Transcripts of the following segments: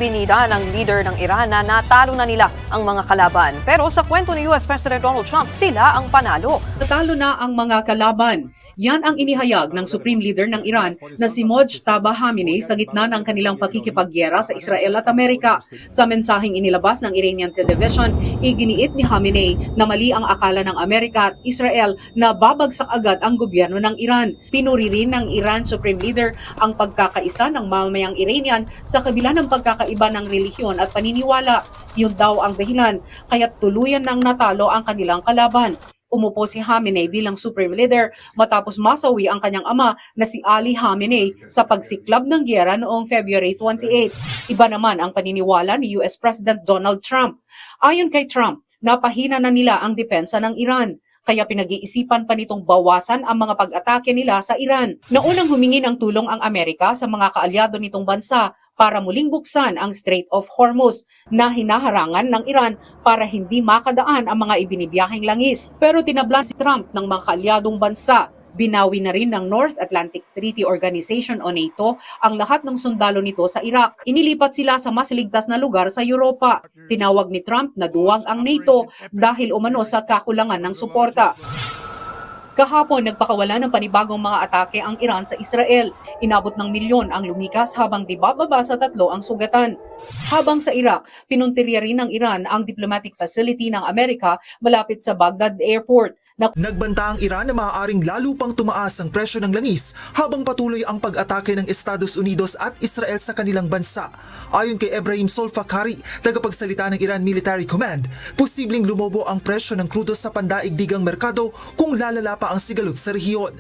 Binida ng leader ng Iran na natalo na nila ang mga kalaban. Pero sa kwento ni US President Donald Trump, sila ang panalo. Natalo na ang mga kalaban. Yan ang inihayag ng Supreme Leader ng Iran na si Mojtaba Khamenei sa gitna ng kanilang pakikipagyera sa Israel at Amerika. Sa mensaheng inilabas ng Iranian television, iginiit ni Khamenei na mali ang akala ng Amerika at Israel na babagsak agad ang gobyerno ng Iran. Pinuri rin ng Iran Supreme Leader ang pagkakaisa ng mamamayang Iranian sa kabila ng pagkakaiba ng relihiyon at paniniwala. Yun daw ang dahilan, kaya't tuluyan nang natalo ang kanilang kalaban. Umupo si Khamenei bilang Supreme Leader matapos masawi ang kanyang ama na si Ali Khamenei sa pagsiklab ng giyera noong February 28. Iba naman ang paniniwala ni US President Donald Trump. Ayon kay Trump, napahina na nila ang depensa ng Iran. Kaya pinag-iisipan pa nitong bawasan ang mga pag-atake nila sa Iran. Naunang humingi ng tulong ang Amerika sa mga kaalyado nitong bansa para muling buksan ang Strait of Hormuz na hinaharangan ng Iran para hindi makadaan ang mga ibinibiyaheng langis. Pero tinabla si Trump ng mga kaalyadong bansa. Binawi na rin ng North Atlantic Treaty Organization o NATO ang lahat ng sundalo nito sa Iraq. Inilipat sila sa mas ligtas na lugar sa Europa. Tinawag ni Trump na duwag ang NATO dahil umano sa kakulangan ng suporta. Kahapon, nagpakawala ng panibagong mga atake ang Iran sa Israel. Inabot ng milyon ang lumikas habang di bababa sa 3 ang sugatan. Habang sa Iraq, pinuntirya rin ng Iran ang diplomatic facility ng Amerika malapit sa Baghdad Airport. Nagbanta ang Iran na maaaring lalo pang tumaas ang presyo ng langis habang patuloy ang pag-atake ng Estados Unidos at Israel sa kanilang bansa. Ayon kay Ebrahim Solfakari, tagapagsalita ng Iran Military Command, posibleng lumobo ang presyo ng krudo sa pandaigdigang merkado kung lalala pa ang sigalot sa rehiyon.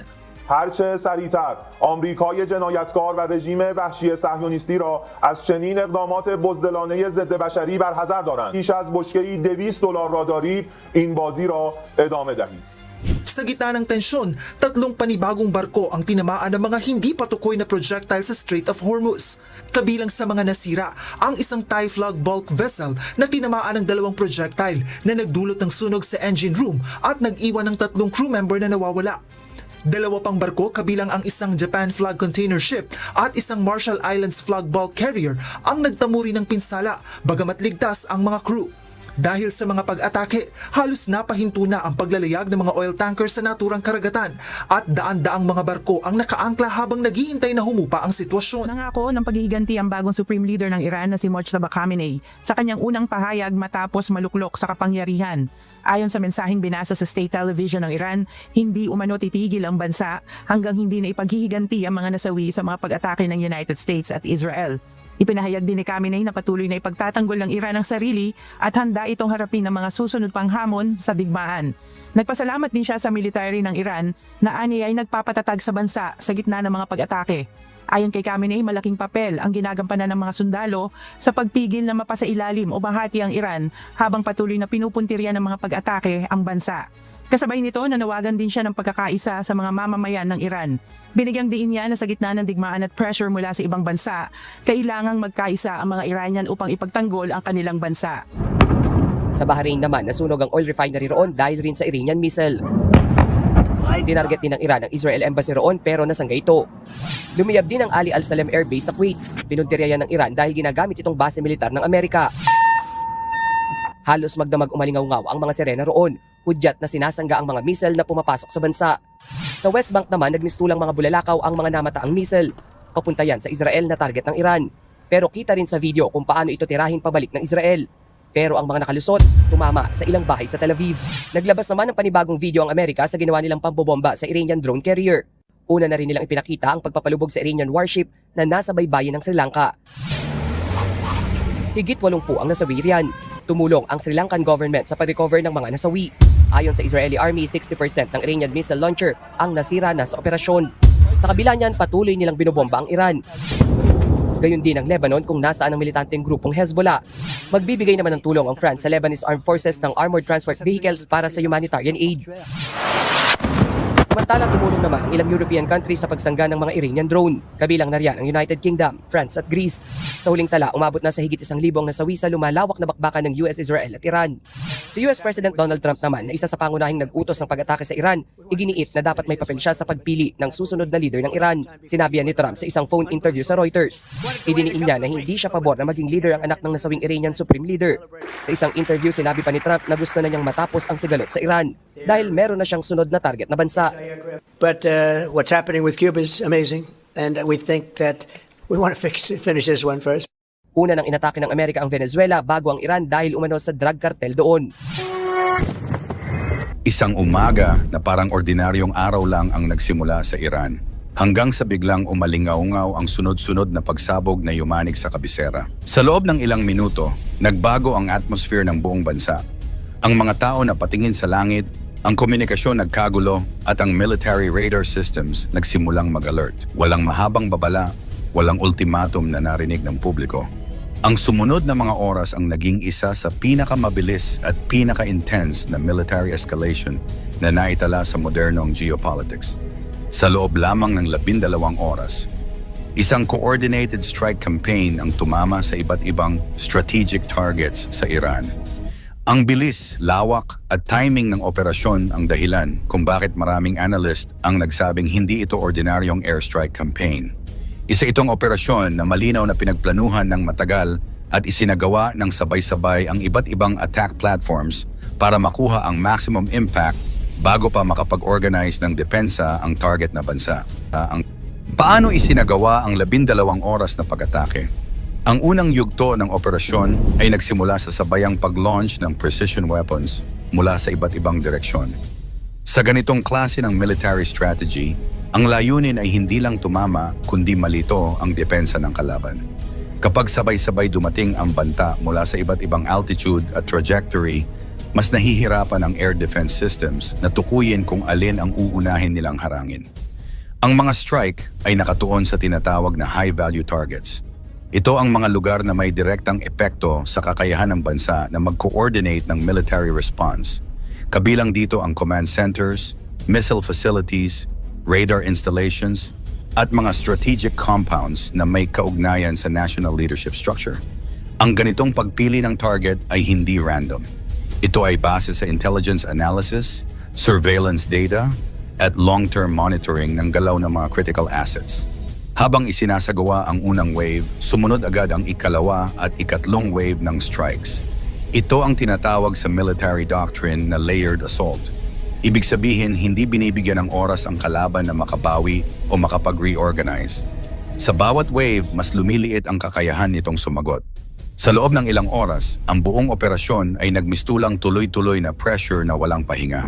هرچه سریعتر آمریکای جنایتکار و رژیم وحشی صهیونیستی را از چنین اقدامات بزدلانه ضد بشری برحذر دارند. بیش از بشکه‌ای $200 را دارید این بازی را ادامه دهید. Sa gitna ng tensyon, 3 panibagong barko ang tinamaan ng mga hindi patukoy na projectile sa Strait of Hormuz. Kabilang sa mga nasira, ang isang Thai flag bulk vessel na tinamaan ng 2 projectile na nagdulot ng sunog sa engine room at nag-iwan ng 3 crew member na nawawala. 2 pang barko kabilang ang isang Japan flag container ship at isang Marshall Islands flag bulk carrier ang nagtamuri ng pinsala bagamat ligtas ang mga crew. Dahil sa mga pag-atake, halos napahinto na ang paglalayag ng mga oil tanker sa naturang karagatan at daan-daang mga barko ang nakaangkla habang naghihintay na humupa ang sitwasyon. Nangako ng paghihiganti ang bagong Supreme Leader ng Iran na si Mojtaba Khamenei sa kanyang unang pahayag matapos maluklok sa kapangyarihan. Ayon sa mensaheng binasa sa state television ng Iran, hindi umano titigil ang bansa hanggang hindi na ipaghihiganti ang mga nasawi sa mga pag-atake ng United States at Israel. Ipinahayag din ni Khamenei na patuloy na ipagtatanggol ng Iran ang sarili at handa itong harapin ng mga susunod pang hamon sa digmaan. Nagpasalamat din siya sa military ng Iran na ani ay nagpapatatag sa bansa sa gitna ng mga pag-atake. Ayon kay Khamenei, malaking papel ang ginagampanan ng mga sundalo sa pagpigil na mapasailalim o bahati ang Iran habang patuloy na pinupuntirya ng mga pag-atake ang bansa. Kasabay nito, nanawagan din siya ng pagkakaisa sa mga mamamayan ng Iran. Binigyang diin niya na sa gitna ng digmaan at pressure mula sa ibang bansa, kailangang magkaisa ang mga Iranian upang ipagtanggol ang kanilang bansa. Sa Bahrain naman, nasunog ang oil refinery roon dahil rin sa Iranian missile. Tinarget din ng Iran ang Israel Embassy roon pero nasanggay ito. Lumiyab din ang Ali Al-Salem Air Base sa Kuwait. Pinuntirya yan ng Iran dahil ginagamit itong base militar ng Amerika. Halos magdamag umalingaw-ngaw ang mga sirena roon. Hudyat na sinasangga ang mga missile na pumapasok sa bansa. Sa West Bank naman, nagmistulang mga bulalakaw ang mga namataang missile. Papunta yan sa Israel na target ng Iran. Pero kita rin sa video kung paano ito tirahin pabalik ng Israel. Pero ang mga nakalusot, tumama sa ilang bahay sa Tel Aviv. Naglabas naman ng panibagong video ang Amerika sa ginawa nilang pambobomba sa Iranian drone carrier. Una na rin nilang ipinakita ang pagpapalubog sa Iranian warship na nasa baybayin ng Sri Lanka. Higit 80 ang nasawi riyan. Tumulong ang Sri Lankan government sa pag-recover ng mga nasawi. Ayon sa Israeli Army, 60% ng Iranian missile launcher ang nasira na sa operasyon. Sa kabila niyan, patuloy nilang binobomba ang Iran. Gayon din ang Lebanon kung nasaan ang militanteng grupong Hezbollah. Magbibigay naman ng tulong ang France sa Lebanese Armed Forces ng armored transport vehicles para sa humanitarian aid. Samantala, tumulong naman ang ilang European countries sa pagsangga ng mga Iranian drone. Kabilang na riyan ang United Kingdom, France at Greece. Sa huling tala, umabot na sa higit 1,000 ang nasawi sa lumalawak na bakbakan ng US, Israel at Iran. Si US President Donald Trump naman, na isa sa pangunahing nag-utos ng pag-atake sa Iran, iginiit na dapat may papel siya sa pagpili ng susunod na leader ng Iran. Sinabi ni Trump sa isang phone interview sa Reuters. Idiniin niya na hindi siya pabor na maging leader ang anak ng nasawing Iranian Supreme Leader. Sa isang interview, sinabi pa ni Trump na gusto na niyang matapos ang sigalot sa Iran dahil meron na siyang sunod na target na bansa. But what's happening with Cuba is amazing, and we think that we want to finish this one first. Una nang inatake ng Amerika ang Venezuela bago ang Iran dahil umano sa drug cartel doon. Isang umaga na parang ordinaryong araw lang ang nagsimula sa Iran, hanggang sa biglang umalingaungaw ang sunod-sunod na pagsabog na yumanig sa kabisera. Sa loob ng ilang minuto, nagbago ang atmosphere ng buong bansa. Ang mga tao na patingin sa langit, ang komunikasyon nagkagulo at ang military radar systems nagsimulang mag-alert. Walang mahabang babala, walang ultimatum na narinig ng publiko. Ang sumunod na mga oras ang naging isa sa pinakamabilis at pinaka-intense na military escalation na naitala sa modernong geopolitics. Sa loob lamang ng 12 oras, isang coordinated strike campaign ang tumama sa iba't ibang strategic targets sa Iran. Ang bilis, lawak at timing ng operasyon ang dahilan kung bakit maraming analyst ang nagsabing hindi ito ordinaryong airstrike campaign. Isa itong operasyon na malinaw na pinagplanuhan ng matagal at isinagawa ng sabay-sabay ang iba't ibang attack platforms para makuha ang maximum impact bago pa makapag-organize ng depensa ang target na bansa. Paano isinagawa ang 12 oras na pag-atake? Ang unang yugto ng operasyon ay nagsimula sa sabayang pag-launch ng precision weapons mula sa iba't ibang direksyon. Sa ganitong klase ng military strategy, ang layunin ay hindi lang tumama kundi malito ang depensa ng kalaban. Kapag sabay-sabay dumating ang banta mula sa iba't ibang altitude at trajectory, mas nahihirapan ang air defense systems na tukuyin kung alin ang uunahin nilang harangin. Ang mga strike ay nakatuon sa tinatawag na high-value targets. Ito ang mga lugar na may direktang epekto sa kakayahan ng bansa na mag-coordinate ng military response. Kabilang dito ang command centers, missile facilities, radar installations, at mga strategic compounds na may kaugnayan sa national leadership structure. Ang ganitong pagpili ng target ay hindi random. Ito ay base sa intelligence analysis, surveillance data, at long-term monitoring ng galaw ng mga critical assets. Habang isinasagawa ang unang wave, sumunod agad ang ikalawa at ikatlong wave ng strikes. Ito ang tinatawag sa military doctrine na layered assault. Ibig sabihin, hindi binibigyan ng oras ang kalaban na makabawi o makapag-reorganize. Sa bawat wave, mas lumiliit ang kakayahan nitong sumagot. Sa loob ng ilang oras, ang buong operasyon ay nagmistulang tuloy-tuloy na pressure na walang pahinga.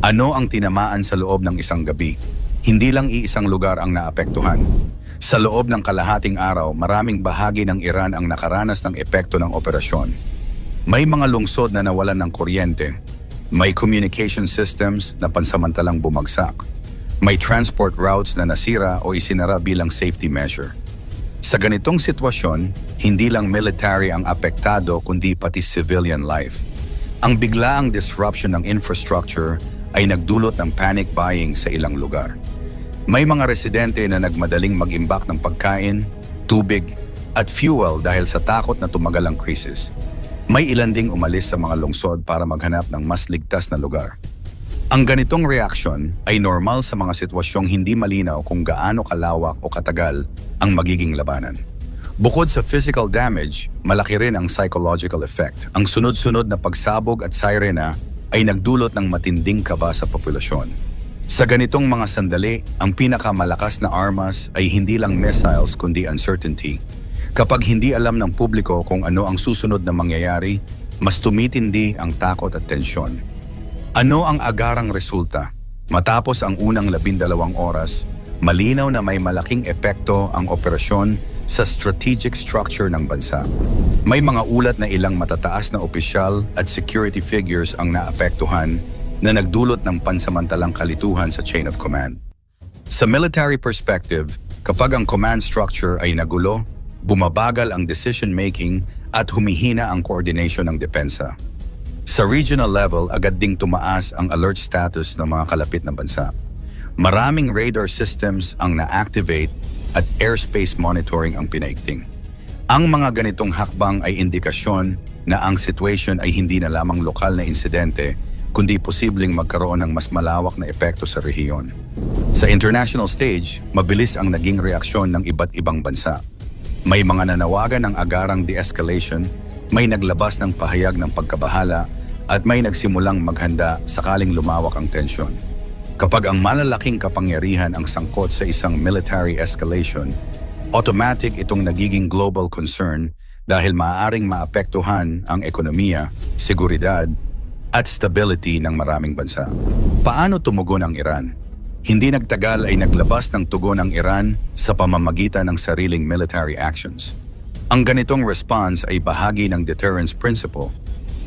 Ano ang tinamaan sa loob ng isang gabi? Hindi lang iisang lugar ang naapektuhan. Sa loob ng kalahating araw, maraming bahagi ng Iran ang nakaranas ng epekto ng operasyon. May mga lungsod na nawalan ng kuryente. May communication systems na pansamantalang bumagsak. May transport routes na nasira o isinara bilang safety measure. Sa ganitong sitwasyon, hindi lang military ang apektado kundi pati civilian life. Ang biglaang disruption ng infrastructure ay nagdulot ng panic buying sa ilang lugar. May mga residente na nagmadaling mag-imbak ng pagkain, tubig, at fuel dahil sa takot na tumagal ang krisis. May ilan ding umalis sa mga lungsod para maghanap ng mas ligtas na lugar. Ang ganitong reaksyon ay normal sa mga sitwasyong hindi malinaw kung gaano kalawak o katagal ang magiging labanan. Bukod sa physical damage, malaki rin ang psychological effect. Ang sunod-sunod na pagsabog at sirena ay nagdulot ng matinding kaba sa populasyon. Sa ganitong mga sandali, ang pinakamalakas na armas ay hindi lang missiles kundi uncertainty. Kapag hindi alam ng publiko kung ano ang susunod na mangyayari, mas tumitindi ang takot at tensyon. Ano ang agarang resulta? Matapos ang unang 12 oras, malinaw na may malaking epekto ang operasyon sa strategic structure ng bansa. May mga ulat na ilang matataas na opisyal at security figures ang naapektuhan na nagdulot ng pansamantalang kalituhan sa chain of command. Sa military perspective, kapag ang command structure ay nagulo, bumabagal ang decision-making at humihina ang coordination ng depensa. Sa regional level, agad ding tumaas ang alert status ng mga kalapit na bansa. Maraming radar systems ang na-activate at airspace monitoring ang pinaigting. Ang mga ganitong hakbang ay indikasyon na ang situation ay hindi na lamang lokal na insidente, kundi posibleng magkaroon ng mas malawak na epekto sa rehiyon. Sa international stage, mabilis ang naging reaksyon ng iba't ibang bansa. May mga nanawagan ng agarang de-escalation, may naglabas ng pahayag ng pagkabahala, at may nagsimulang maghanda sakaling lumawak ang tensyon. Kapag ang malalaking kapangyarihan ang sangkot sa isang military escalation, automatic itong nagiging global concern dahil maaaring maapektuhan ang ekonomiya, seguridad, at stability ng maraming bansa. Paano tumugon ang Iran? Hindi nagtagal ay naglabas ng tugon ang Iran sa pamamagitan ng sariling military actions. Ang ganitong response ay bahagi ng deterrence principle.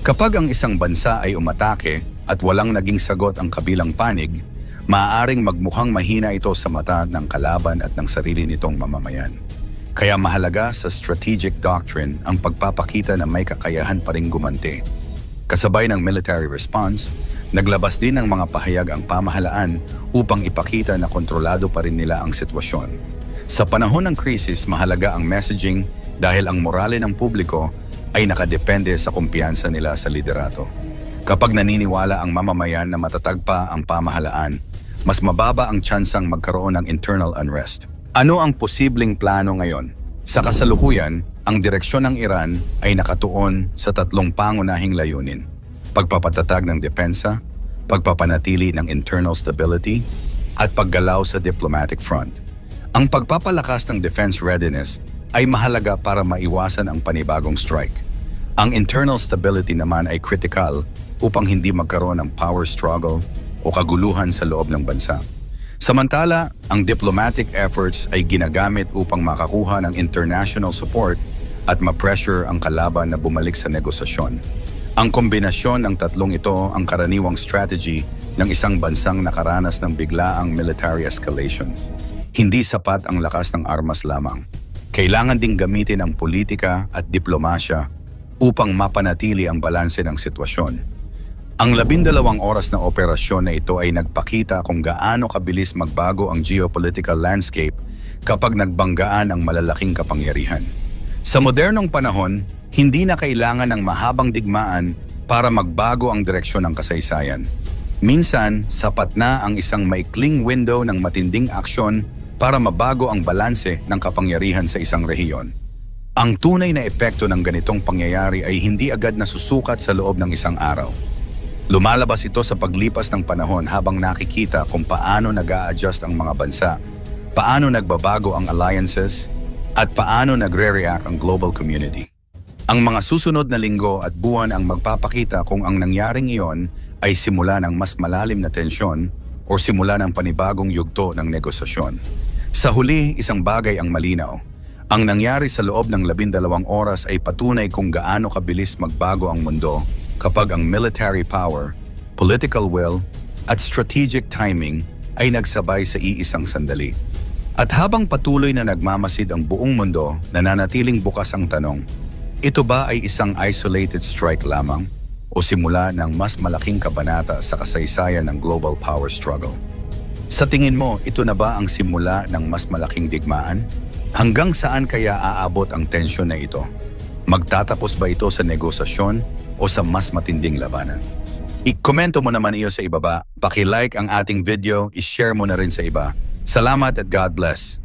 Kapag ang isang bansa ay umatake at walang naging sagot ang kabilang panig, maaaring magmukhang mahina ito sa mata ng kalaban at ng sarili nitong mamamayan. Kaya mahalaga sa strategic doctrine ang pagpapakita na may kakayahan pa ring gumanti. Kasabay ng military response, naglabas din ng mga pahayag ang pamahalaan upang ipakita na kontrolado pa rin nila ang sitwasyon. Sa panahon ng krisis, mahalaga ang messaging dahil ang morale ng publiko ay nakadepende sa kumpiyansa nila sa liderato. Kapag naniniwala ang mamamayan na matatag pa ang pamahalaan, mas mababa ang tsansang magkaroon ng internal unrest. Ano ang posibleng plano ngayon? Sa kasalukuyan, ang direksyon ng Iran ay nakatuon sa tatlong pangunahing layunin: pagpapatatag ng depensa, pagpapanatili ng internal stability, at paggalaw sa diplomatic front. Ang pagpapalakas ng defense readiness ay mahalaga para maiwasan ang panibagong strike. Ang internal stability naman ay critical upang hindi magkaroon ng power struggle o kaguluhan sa loob ng bansa. Samantala, ang diplomatic efforts ay ginagamit upang makakuha ng international support at ma-pressure ang kalaban na bumalik sa negosasyon. Ang kombinasyon ng tatlong ito ang karaniwang strategy ng isang bansang nakaranas ng biglaang military escalation. Hindi sapat ang lakas ng armas lamang. Kailangan ding gamitin ang politika at diplomasya upang mapanatili ang balanse ng sitwasyon. Ang 12 oras na operasyon na ito ay nagpakita kung gaano kabilis magbago ang geopolitical landscape kapag nagbanggaan ang malalaking kapangyarihan. Sa modernong panahon, hindi na kailangan ng mahabang digmaan para magbago ang direksyon ng kasaysayan. Minsan, sapat na ang isang maikling window ng matinding aksyon para mabago ang balanse ng kapangyarihan sa isang rehiyon. Ang tunay na epekto ng ganitong pangyayari ay hindi agad nasusukat sa loob ng isang araw. Lumalabas ito sa paglipas ng panahon habang nakikita kung paano nag-a-adjust ang mga bansa, paano nagbabago ang alliances, at paano nagre-react ang global community. Ang mga susunod na linggo at buwan ang magpapakita kung ang nangyaring iyon ay simula ng mas malalim na tensyon o simula ng panibagong yugto ng negosasyon. Sa huli, isang bagay ang malinaw. Ang nangyari sa loob ng 12 oras ay patunay kung gaano kabilis magbago ang mundo kapag ang military power, political will, at strategic timing ay nagsabay sa iisang sandali. At habang patuloy na nagmamasid ang buong mundo, nananatiling bukas ang tanong, ito ba ay isang isolated strike lamang o simula ng mas malaking kabanata sa kasaysayan ng global power struggle? Sa tingin mo, ito na ba ang simula ng mas malaking digmaan? Hanggang saan kaya aabot ang tensyon na ito? Magtatapos ba ito sa negosasyon o sa mas matinding labanan? I-komento mo naman iyo sa ibaba, paki-like ang ating video, i-share mo na rin sa iba. Salamat at God bless.